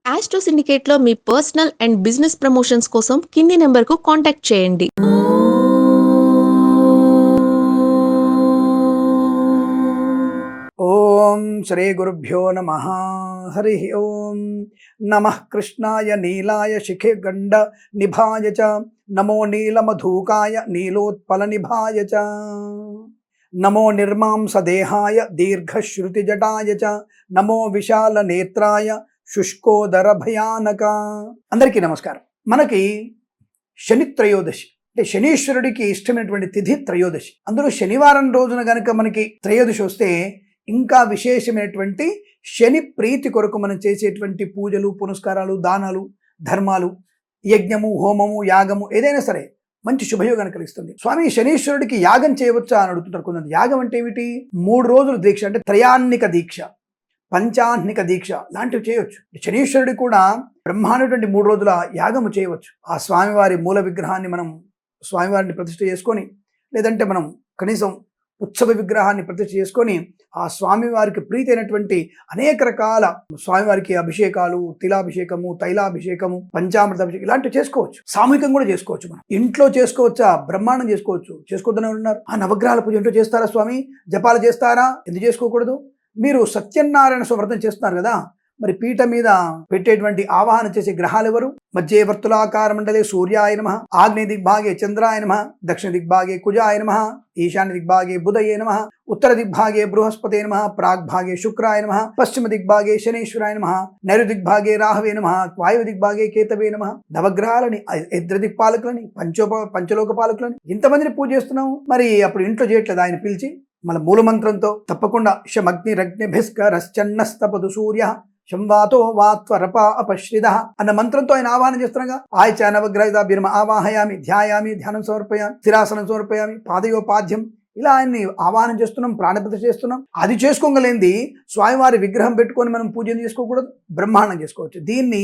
Astro సిండికేట్లో మీ personal and business promotions కోసం కింది నెంబర్కు కాంటాక్ట్ చేయండి. ఓం శ్రీ గురుభ్యో నమః. హరి ఓం నమః కృష్ణాయ నీలాయ శిఖే గండ నిభాయ చ నమో నీలమధూకాయ నీలోత్పల నిభాయ చ నమో నిర్మాంస దేహాయ దీర్ఘశ్రుతి జటాయ చ నమో విశాల నేత్రాయ శుష్కోదర భయానక. అందరికీ నమస్కారం. మనకి శని త్రయోదశి అంటే శనీశ్వరుడికి ఇష్టమైనటువంటి తిథి త్రయోదశి. అందులో శనివారం రోజున గనక మనకి త్రయోదశి వస్తే ఇంకా విశేషమైనటువంటి శని ప్రీతి కొరకు మనం చేసేటువంటి పూజలు, పునస్కారాలు, దానాలు, ధర్మాలు, యజ్ఞము, హోమము, యాగము ఏదైనా సరే మంచి శుభయోగాన్ని కలిగిస్తుంది. స్వామి శనీశ్వరుడికి యాగం చేయవచ్చా అని అడుగుతుంటారు కొంతమంది. యాగం అంటే ఏమిటి? 3 రోజులు దీక్ష అంటే త్రయాన్నిక దీక్ష, పంచాహ్నిక దీక్ష లాంటివి చేయవచ్చు. శనీశ్వరుడి కూడా బ్రహ్మాండటువంటి 3 రోజుల యాగము చేయవచ్చు. ఆ స్వామివారి మూల విగ్రహాన్ని మనం స్వామివారిని ప్రతిష్ఠ చేసుకొని, లేదంటే మనం కనీసం ఉత్సవ విగ్రహాన్ని ప్రతిష్ఠ చేసుకొని ఆ స్వామివారికి ప్రీతి అయినటువంటి అనేక రకాల స్వామివారికి అభిషేకాలు, తిలాభిషేకము, తైలాభిషేకము, పంచామృత అభిషేకం ఇలాంటివి చేసుకోవచ్చు. సామూహికంగా కూడా చేసుకోవచ్చు. మనం ఇంట్లో చేసుకోవచ్చా? బ్రహ్మాండం చేసుకోవచ్చు. చేసుకోవద్దని ఉన్నారు. ఆ నవగ్రహాల పూజ ఇంట్లో చేస్తారా స్వామి? జపాలు చేస్తారా? ఎందుకు చేసుకోకూడదు? మీరు సత్యనారాయణ వ్రతం చేస్తున్నారు కదా, మరి పీఠ మీద పెట్టేటువంటి ఆవాహన చేసే గ్రహాలు ఎవరు? మధ్య వర్తులాకార మండలే సూర్యాయ నమః, ఆగ్నేయ దిగ్భాగే చంద్రాయ నమః, దక్షిణ దిగ్భాగే కుజాయ నమః, ఈశాన్య దిగ్భాగే బుధయే నమః, ఉత్తర దిగ్భాగే బృహస్పతే నమః, ప్రాగ్భాగే శుక్రాయ నమః, పశ్చిమ దిగ్భాగే శనీశ్వరాయ నమః, నైరుతి దిగ్భాగే రాహవే నమః, వాయువు దిగ్భాగే కేతవే నమః. నవగ్రహాలని, దిక్పాలకులని, పంచలోక పాలకులని ఇంతమందిని పూజ చేస్తున్నాం. మరి అప్పుడు ఇంట్లో చేయట్లేదు ఆయన పిలిచి మన మూలమంత్రంతో తప్పకుండా శమగ్నిరగ్నిభిస్కరశ్చన్నస్తపదు సూర్య శంవాతో వాత్వరప అపశ్రిద అన్న మంత్రంతో ఆయన ఆవాహన చేస్తున్నాగా. ఆయచ నవగ్రహితాభిర్మ ఆవాహయామి, ధ్యాయామి, ధ్యానం సమర్పయామి, స్థిరాసనం సమర్పయామి, పాదయోపాధ్యం ఇలా ఆయన్ని ఆవాహనం చేస్తున్నాం, ప్రాణప్రతిష్ఠ చేస్తున్నాం. అది చేసుకోగలేంది స్వామివారి విగ్రహం పెట్టుకొని మనం పూజ చేసుకోకూడదు, బ్రహ్మాండం చేసుకోవచ్చు. దీన్ని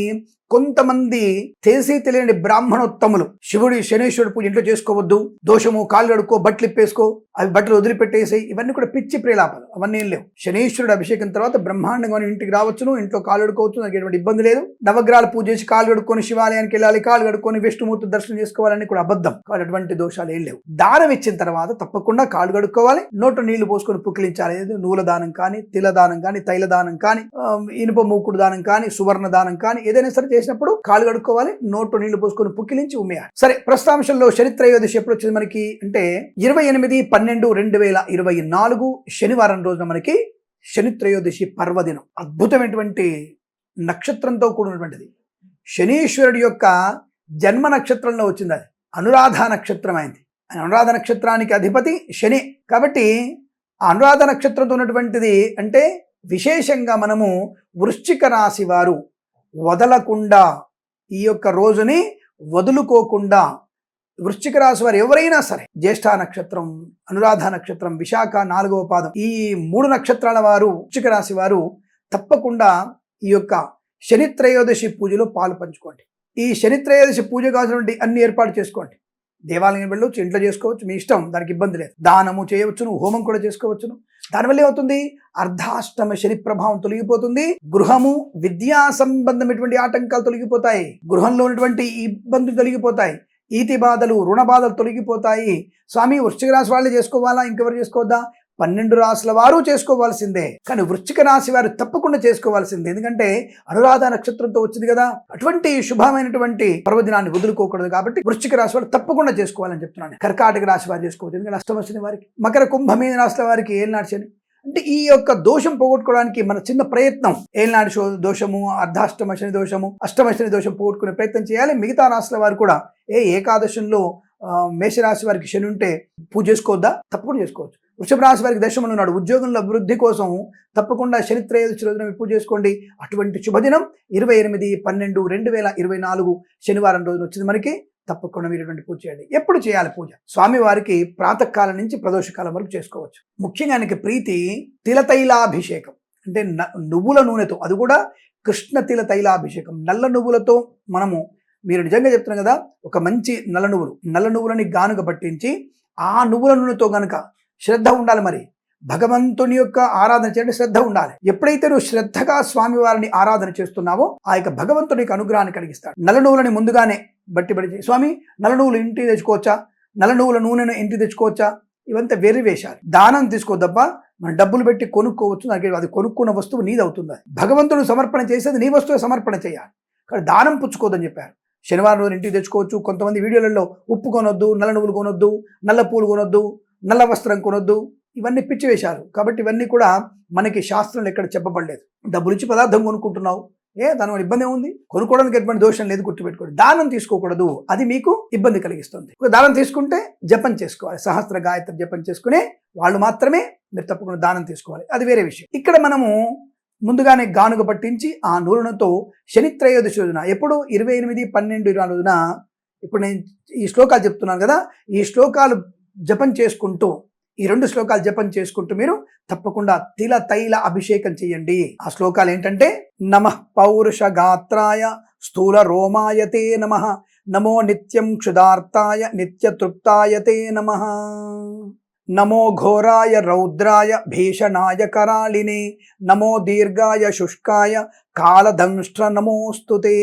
కొంతమంది తెలిసి తెలియని బ్రాహ్మణోత్తములు శివుడి శనీశ్వరుడు పూజ ఇంట్లో చేసుకోవద్దు, దోషము, కాళ్ళు కడుక్కో, బట్టలు ఇప్పేసుకో, అవి బట్టలు వదిలిపెట్టేసి, ఇవన్నీ కూడా పిచ్చి ప్రేలాపాలు. అవన్నీ ఏం లేవు. శనీశ్వరుడు అభిషేకం తర్వాత బ్రహ్మాండంగా ఇంటికి రావచ్చును, ఇంట్లో కాళ్ళు కడుకోవచ్చు, నాకు ఎటువంటి ఇబ్బంది లేదు. నవగ్రహాలు పూజ చేసి కాళ్ళు కడుక్కొని శివాలయానికి వెళ్ళాలి, కాళ్ళు కడుక్కొని విష్ణుమూర్తి దర్శనం చేసుకోవాలని కూడా అబద్ధం. అటువంటి దోషాలు ఏం లేవు. దానం ఇచ్చిన తర్వాత తప్పకుండా కాళ్ళు కడుక్కోవాలి, నోట్లో నీళ్లు పోసుకొని పుక్కిలించాలి. నూల దానం కానీ, తిల దానం కానీ, తైల దానం కానీ, ఇనుప మూకుడు దానం కానీ, సువర్ణ దానం కానీ ఏదైనా సరే చేసినప్పుడు కాళ్ళు కడుక్కోవాలి, నోట్లో నీళ్లు పోసుకొని పుక్కిలించి ఉమ్మేయాలి. సరే, ప్రస్తుతాంశంలో శని త్రయోదశి ఎప్పుడు వచ్చింది మనకి అంటే 28/12/2024 శనివారం రోజున మనకి శని త్రయోదశి పర్వదినం. అద్భుతమైనటువంటి నక్షత్రంతో కూడినటువంటిది. శనీశ్వరుడి యొక్క జన్మ నక్షత్రంలో వచ్చింది. అది అనురాధ నక్షత్రం అయింది. అనురాధ నక్షత్రానికి అధిపతి శని కాబట్టి ఆ అనురాధ నక్షత్రంతో ఉన్నటువంటిది అంటే విశేషంగా మనము వృశ్చిక రాశి వారు వదలకుండా, ఈ యొక్క రోజుని వదులుకోకుండా, వృశ్చిక రాశి వారు ఎవరైనా సరే జ్యేష్ఠ నక్షత్రం, అనురాధ నక్షత్రం, విశాఖ 4వ పాదం ఈ 3 నక్షత్రాల వారు వృశ్చిక రాశి వారు తప్పకుండా ఈ యొక్క శని త్రయోదశి పూజలో పాలు పంచుకోండి. ఈ శని త్రయోదశి పూజ కావాల్సినటువంటి అన్ని ఏర్పాటు చేసుకోండి. దేవాలయం వెళ్ళవచ్చు, ఇంట్లో చేసుకోవచ్చు, మీ ఇష్టం, దానికి ఇబ్బంది లేదు. దానము చేయవచ్చును, హోమం కూడా చేసుకోవచ్చును. దానివల్ల ఏమవుతుంది? అర్ధాష్టమ శని ప్రభావం తొలగిపోతుంది. గృహము, విద్యా సంబంధమైనటువంటి ఆటంకాలు తొలగిపోతాయి. గృహంలో ఉన్నటువంటి ఇబ్బందులు తొలగిపోతాయి. ఈతి బాధలు, రుణ బాధలు తొలగిపోతాయి. స్వామి వృశ్చిక రాశి వాళ్ళే చేసుకోవాలా, ఇంకెవరు చేసుకోవద్దా? 12 రాశుల వారు చేసుకోవాల్సిందే, కానీ వృశ్చిక రాశి వారు తప్పకుండా చేసుకోవాల్సిందే. ఎందుకంటే అనురాధ నక్షత్రంతో వచ్చింది కదా. అటువంటి శుభమైనటువంటి పర్వదినాన్ని వదులుకోకూడదు. కాబట్టి వృశ్చిక రాశి వారు తప్పకుండా చేసుకోవాలని చెప్తున్నాను. కర్కాటక రాశి వారు చేసుకోవచ్చు, ఎందుకంటే అష్టమ శని వారికి. మకర, కుంభ, మీన రాశుల వారికి ఏలినాటి శని. అంటే ఈ యొక్క దోషం పోగొట్టుకోవడానికి మన చిన్న ప్రయత్నం, ఏలినాటి దోషము, అర్ధాష్టమ శని దోషము, అష్టమ శని దోషం పోగొట్టుకునే ప్రయత్నం చేయాలి. మిగతా రాశుల వారు కూడా ఏకాదశంలో మేషరాశి వారికి శని ఉంటే పూజ చేసుకోవద్దా? తప్పకుండా చేసుకోవచ్చు. వృషభ రాశి వారికి దశమంలో ఉన్నాడు, ఉద్యోగంలో అభివృద్ధి కోసం తప్పకుండా శని త్రయోదశి రోజున పూజ చేసుకోండి. అటువంటి శుభదినం 28/12/2024 శనివారం రోజున వచ్చింది మనకి. తప్పకుండా మీరు ఇటువంటి పూజ చేయండి. ఎప్పుడు చేయాలి పూజ? స్వామివారికి ప్రాతకాలం నుంచి ప్రదోషకాలం వరకు చేసుకోవచ్చు. ముఖ్యంగా ఆయనకి ప్రీతి తిలతైలాభిషేకం అంటే నువ్వుల నూనెతో, అది కూడా కృష్ణ తిల తైలాభిషేకం. నల్ల నువ్వులతో మనము, మీరు నిజంగా చెప్తున్నారు కదా, ఒక మంచి నల్ల నువ్వులని గానుగ పట్టించి ఆ నువ్వుల నూనెతో గనక శ్రద్ధ ఉండాలి. మరి భగవంతుని యొక్క ఆరాధన చేయడం శ్రద్ధ ఉండాలి. ఎప్పుడైతే నువ్వు శ్రద్ధగా స్వామి వారిని ఆరాధన చేస్తున్నావో ఆ యొక్క భగవంతుని యొక్క అనుగ్రహాన్ని కలిగిస్తాడు. నల్ల నువ్వులని ముందుగానే బట్టి స్వామి నల్ల నువ్వులు ఇంటికి తెచ్చుకోవచ్చా, నల్ల నువ్వుల నూనెను ఇంటికి తెచ్చుకోవచ్చా, ఇవంతా వేరే వేషాలు. దానం తీసుకోదప్ప మనం డబ్బులు పెట్టి కొనుక్కోవచ్చు, నాకు అది కొనుక్కున్న వస్తువు నీది అవుతుంది. భగవంతుడు సమర్పణ చేసేది నీ వస్తువు సమర్పణ చేయాలి, కానీ దానం పుచ్చుకోదని చెప్పారు. శనివారం రోజు ఇంటికి తెచ్చుకోవచ్చు. కొంతమంది వీడియోలలో ఉప్పు కొనొద్దు, నల్ల నువ్వులు కొనొద్దు, నల్ల పూలు కొనొద్దు, నల్ల వస్త్రం కొనొద్దు, ఇవన్నీ పిచ్చి వేశారు. కాబట్టి ఇవన్నీ కూడా మనకి శాస్త్రంలో ఎక్కడ చెప్పబడలేదు. డబ్బులు ఇచ్చి పదార్థం కొనుక్కుంటున్నావు, దానివల్ల ఇబ్బంది ఏముంది? కొనుక్కోవడానికి ఎటువంటి దోషం లేదు, గుర్తుపెట్టుకోండి. దానం తీసుకోకూడదు, అది మీకు ఇబ్బంది కలిగిస్తుంది. దానం తీసుకుంటే జపం చేసుకోవాలి, సహస్ర గాయత్రి జపం చేసుకునే వాళ్ళు మాత్రమే మీరు తప్పకుండా దానం తీసుకోవాలి, అది వేరే విషయం. ఇక్కడ మనము ముందుగానే గానుగ పట్టించి ఆ నూనెతో శని త్రయోదశి రోజున, ఎప్పుడు 28/12/24 రోజున, ఇప్పుడు నేను ఈ శ్లోకాలు చెప్తున్నాను కదా, ఈ శ్లోకాలు జపం చేసుకుంటూ, ఈ 2 శ్లోకాలు జపం చేసుకుంటూ మీరు తప్పకుండా తిల తైల అభిషేకం చేయండి. ఆ శ్లోకాలు ఏంటంటే, నమః పౌరుష గాత్రాయ స్థూల రోమాయతే నమః, నమో నిత్యం క్షుదార్తాయ నిత్య తృప్తాయతే నమః, నమో ఘోరాయ రౌద్రాయ భీషణాయ కరాళినే, నమో దీర్ఘాయ శుష్కాయ కాలదంష్ట్ర నమోస్తుతే.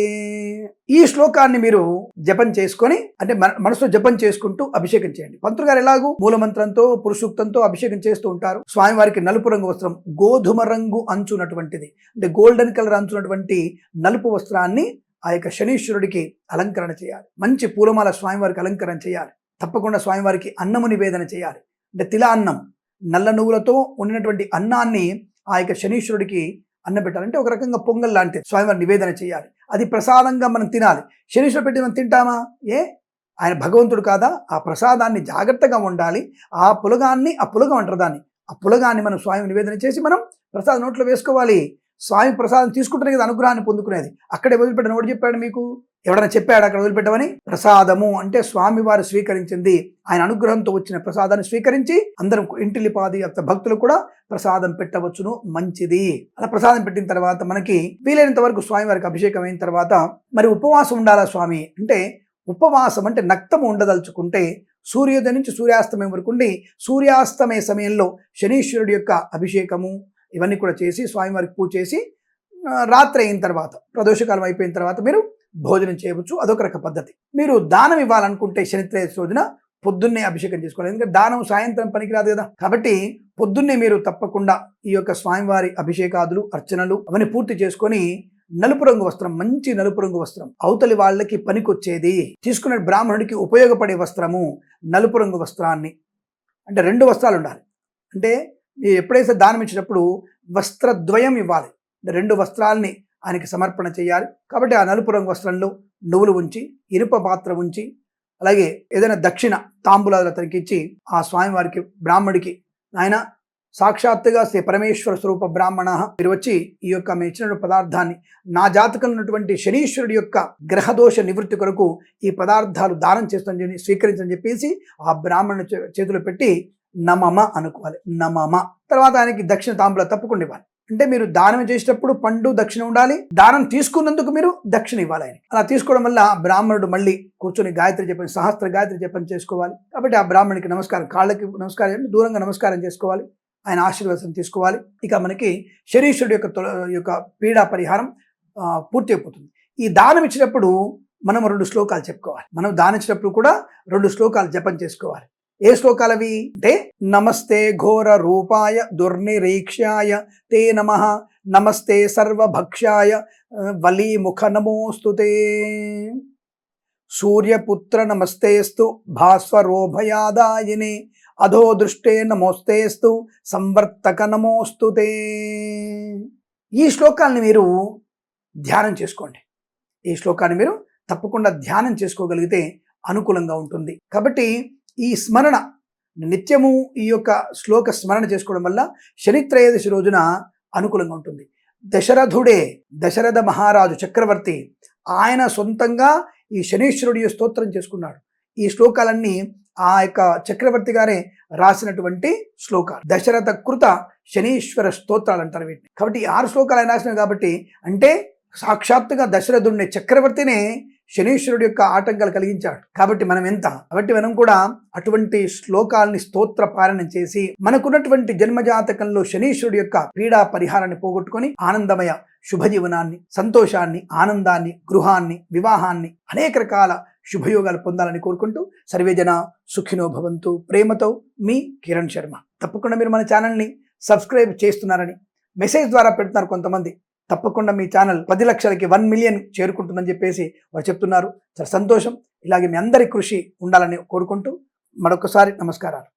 ఈ శ్లోకాన్ని మీరు జపం చేసుకొని, అంటే మనసులో జపం చేసుకుంటూ అభిషేకం చేయండి. పంతులు గారు ఎలాగూ మూలమంత్రంతో పురుషూక్తంతో అభిషేకం చేస్తూ ఉంటారు. స్వామివారికి నలుపు రంగు వస్త్రం, గోధుమ రంగు అంచున్నటువంటిది, అంటే గోల్డెన్ కలర్ అంచున్నటువంటి నలుపు వస్త్రాన్ని ఆ యొక్క శనీశ్వరుడికి అలంకరణ చేయాలి. మంచి పూలమాల స్వామివారికి అలంకరణ చేయాలి. తప్పకుండా స్వామివారికి అన్నము నివేదన చేయాలి. అంటే తిల అన్నం, నల్ల నువ్వులతో ఉండినటువంటి అన్నాన్ని ఆ యొక్క శనీశ్వరుడికి అన్నం పెట్టాలంటే ఒక రకంగా పొంగల్ లాంటిది, స్వామివారి నివేదన చేయాలి. అది ప్రసాదంగా మనం తినాలి. శనీశ్వరుడు పెట్టి మనం తింటామా? ఆయన భగవంతుడు కాదా? ఆ ప్రసాదాన్ని జాగ్రత్తగా ఉండాలి. ఆ పులగం అంటారు దాన్ని, ఆ పులగాన్ని మనం స్వామి నివేదన చేసి మనం ప్రసాదం నోట్లో వేసుకోవాలి. స్వామి ప్రసాదం తీసుకుంటేనే కదా అనుగ్రహాన్ని పొందుకునేది. అక్కడే వదిలిపెట్టను, ఎవడు చెప్పాడు మీకు? ఎవడన్నా చెప్పాడు అక్కడ వదిలిపెట్టమని? ప్రసాదము అంటే స్వామి వారు స్వీకరించింది, ఆయన అనుగ్రహంతో వచ్చిన ప్రసాదాన్ని స్వీకరించి అందరం ఇంటిలిపాది భక్తులు కూడా ప్రసాదం పెట్టవచ్చును, మంచిది. అలా ప్రసాదం పెట్టిన తర్వాత మనకి వీలైనంత వరకు స్వామి వారికి అభిషేకం అయిన తర్వాత మరి ఉపవాసం ఉండాలా స్వామి అంటే, ఉపవాసం అంటే నక్తము ఉండదలుచుకుంటే సూర్యోదయం నుంచి సూర్యాస్తమయం వరకు ఉండి, సూర్యాస్తమయ సమయంలో శనీశ్వరుడి యొక్క అభిషేకము ఇవన్నీ కూడా చేసి స్వామివారికి పూజ చేసి రాత్రి అయిన తర్వాత, ప్రదోషకాలం అయిపోయిన తర్వాత మీరు భోజనం చేయవచ్చు. అదొక రక పద్ధతి. మీరు దానం ఇవ్వాలనుకుంటే శనిత్రయోదశి రోజున పొద్దున్నే అభిషేకం చేసుకోవాలి. ఎందుకంటే దానం సాయంత్రం పనికిరాదు కదా. కాబట్టి పొద్దున్నే మీరు తప్పకుండా ఈ యొక్క స్వామివారి అభిషేకాదులు అర్చనలు అవన్నీ పూర్తి చేసుకొని, నలుపు రంగు వస్త్రం, మంచి నలుపు రంగు వస్త్రం, అవతలి వాళ్ళకి పనికొచ్చేది, తీసుకున్న బ్రాహ్మణుడికి ఉపయోగపడే వస్త్రము నలుపు రంగు వస్త్రాన్ని, అంటే 2 వస్త్రాలు ఉండాలి. అంటే ఎప్పుడైతే దానం ఇచ్చినప్పుడు వస్త్రద్వయం ఇవ్వాలి, 2 వస్త్రాల్ని ఆయనకి సమర్పణ చేయాలి. కాబట్టి ఆ నలుపు రంగు వస్త్రంలో నువ్వులు ఉంచి, ఇనుప పాత్ర ఉంచి, అలాగే ఏదైనా దక్షిణ తాంబూలాలు అతనికి ఇచ్చి, ఆ స్వామివారికి బ్రాహ్మడికి, ఆయన సాక్షాత్తుగా శ్రీ పరమేశ్వర స్వరూప బ్రాహ్మణ, మీరు వచ్చి ఈ యొక్క మీ ఇచ్చిన పదార్థాన్ని నా జాతకంలో ఉన్నటువంటి శనీశ్వరుడి యొక్క గ్రహదోష నివృత్తి కొరకు ఈ పదార్థాలు దానం చేస్తానని స్వీకరించని చెప్పేసి ఆ బ్రాహ్మణుని చేతిలో పెట్టి నమమ అనుకోవాలి. నమమ తర్వాత ఆయనకి దక్షిణ తాంబూల తప్పకుండా ఇవ్వాలి. అంటే మీరు దానం చేసేటప్పుడు పండు దక్షిణ ఉండాలి, దానం తీసుకున్నందుకు మీరు దక్షిణ ఇవ్వాలి. ఆయన అలా తీసుకోవడం వల్ల బ్రాహ్మణుడు మళ్ళీ కూర్చొని గాయత్రి జపం, సహస్ర గాయత్రి జపం చేసుకోవాలి. కాబట్టి ఆ బ్రాహ్మణుడికి నమస్కారం, కాళ్ళకి నమస్కారం, దూరంగా నమస్కారం చేసుకోవాలి, ఆయన ఆశీర్వాదం తీసుకోవాలి. ఇక మనకి శనీశ్వరుడు యొక్క పీడా పరిహారం పూర్తి అయిపోతుంది. ఈ దానం ఇచ్చినప్పుడు మనం 2 శ్లోకాలు చెప్పుకోవాలి. మనం దానం ఇచ్చినప్పుడు కూడా 2 శ్లోకాలు జపం చేసుకోవాలి. ఏ శ్లోకాలవి అంటే, నమస్తే ఘోర రూపాయ దుర్నిరీక్ష్యాయ తే నమః, నమస్తే సర్వభక్షాయ వలీముఖ నమోస్తుతే, సూర్యపుత్ర నమస్తేస్తు భాస్వరోభయాదాయినే, అధో దృష్టే నమోస్తేస్తు సంవర్తక నమోస్తుతే. ఈ శ్లోకాన్ని మీరు ధ్యానం చేసుకోండి. ఈ శ్లోకాన్ని మీరు తప్పకుండా ధ్యానం చేసుకోగలిగితే అనుకూలంగా ఉంటుంది. కాబట్టి ఈ స్మరణ నిత్యము ఈ యొక్క శ్లోక స్మరణ చేసుకోవడం వల్ల శనిత్రయోదశి రోజున అనుకూలంగా ఉంటుంది. దశరథ మహారాజు చక్రవర్తి ఆయన సొంతంగా ఈ శనీశ్వరుడి స్తోత్రం చేసుకున్నాడు. ఈ శ్లోకాలన్నీ ఆ యొక్క చక్రవర్తి గారే రాసినటువంటి శ్లోకాలు, దశరథ కృత శనీశ్వర స్తోత్రాలు అంటారు వీటిని. కాబట్టి 6 శ్లోకాలు ఆయన రాసినారు. కాబట్టి అంటే సాక్షాత్తుగా దశరథుడిని, చక్రవర్తినే శనీశ్వరుడు యొక్క ఆటంకాలు కలిగించాడు. కాబట్టి మనం కూడా అటువంటి శ్లోకాల్ని స్తోత్ర పారాయణం చేసి మనకున్నటువంటి జన్మజాతకంలో శనీశ్వరుడు యొక్క పీడా పరిహారాన్ని పోగొట్టుకొని ఆనందమయ శుభజీవనాన్ని, సంతోషాన్ని, ఆనందాన్ని, గృహాన్ని, వివాహాన్ని, అనేక రకాల శుభయోగాలు పొందాలని కోరుకుంటూ సర్వేజన సుఖినో భవంతు. ప్రేమతో మీ కిరణ్ శర్మ. తప్పకుండా మీరు మన ఛానల్ని సబ్స్క్రైబ్ చేస్తున్నారని మెసేజ్ ద్వారా పెడుతున్నారు కొంతమంది. తప్పకుండా మీ ఛానల్ 10 లక్షలకి 1 మిలియన్ చేరుకుంటుందని చెప్పేసి వారు చెప్తున్నారు. చాలా సంతోషం. ఇలాగే మీ అందరి కృషి ఉండాలని కోరుకుంటూ మరొకసారి నమస్కారాలు.